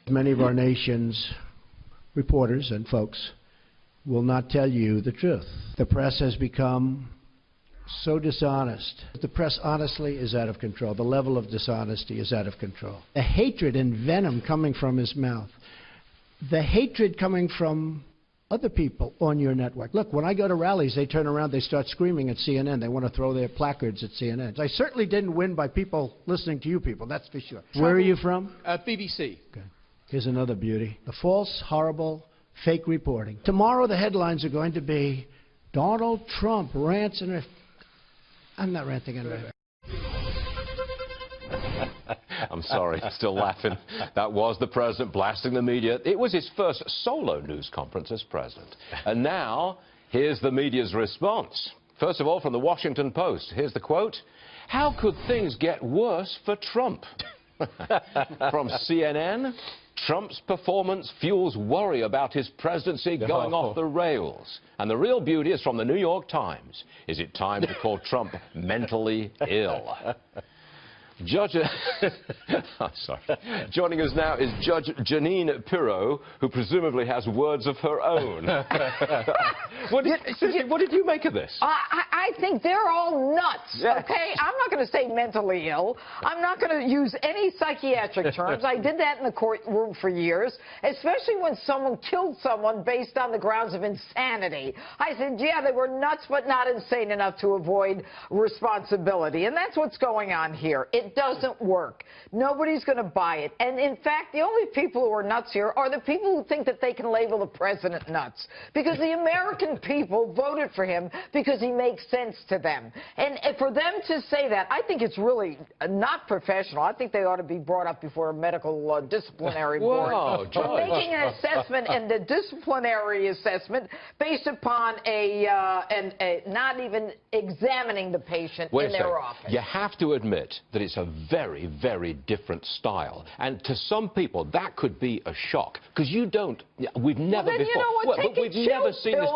Many of our nation's reporters and folks will not tell you the truth. The press has become so dishonest. The press, honestly, is out of control. The level of dishonesty is out of control. The hatred and venom coming from his mouth. The hatred coming from other people on your network. Look, when I go to rallies, they turn around, they start screaming at CNN. They want to throw their placards at CNN. I certainly didn't win by people listening to you people, that's for sure. Where are you from? BBC. Okay. Here's another beauty. The false, horrible, fake reporting. Tomorrow the headlines are going to be Donald Trump rants and... I'm not ranting and raving. I'm sorry, still laughing. That was the president blasting the media. It was his first solo news conference as president. And now, here's the media's response. First of all, from the Washington Post. Here's the quote. How could things get worse for Trump? From CNN, Trump's performance fuels worry about his presidency going off the rails. And the real beauty is from the New York Times. Is it time to call Trump mentally ill? I'm sorry. Joining us now is Judge Jeanine Pirro, who presumably has words of her own. What did you make of this? I think they're all nuts, okay? I'm not going to say mentally ill. I'm not going to use any psychiatric terms. I did that in the courtroom for years, especially when someone killed someone based on the grounds of insanity. I said, yeah, they were nuts, but not insane enough to avoid responsibility. And that's what's going on here. It doesn't work. Nobody's going to buy it. And in fact, the only people who are nuts here are the people who think that they can label the president nuts. Because the American people voted for him because he makes sense to them. And for them to say that, I think it's really not professional. I think they ought to be brought up before a medical disciplinary board. Whoa, for making an assessment and the disciplinary assessment based upon not even examining the patient in their office. You have to admit that it's a very, very different style. And to some people, that could be a shock. Because we've never before. You know what, we've never seen this.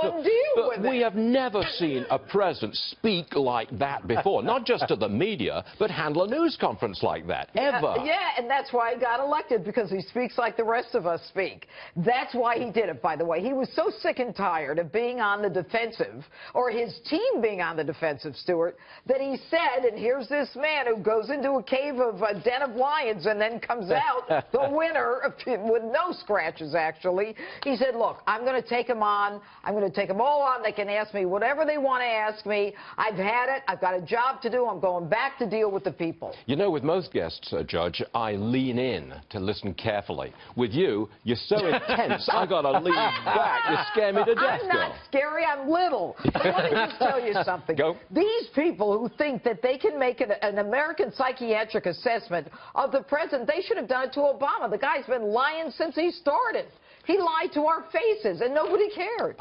We have never seen a president speak like that before. Not just to the media, but handle a news conference like that, ever. Yeah, and that's why he got elected, because he speaks like the rest of us speak. That's why he did it, by the way. He was so sick and tired of being on the defensive, or his team being on the defensive, Stuart, that he said, and here's this man who goes into a cave of a den of lions and then comes out the winner with no scratches, actually. He said, look, I'm going to take them on. I'm going to take them all on. They can ask me whatever they want to ask me. I've had it. I've got a job to do. I'm going back to deal with the people. You know, with most guests, Judge, I lean in to listen carefully. With you, you're so intense, I got to lean back. You scare me to death, I'm not scary. I'm little. Let me just tell you something. Go. These people who think that they can make an American psychiatric assessment of the president, they should have done it to Obama. The guy's been lying since he started. He lied to our faces, and nobody cared.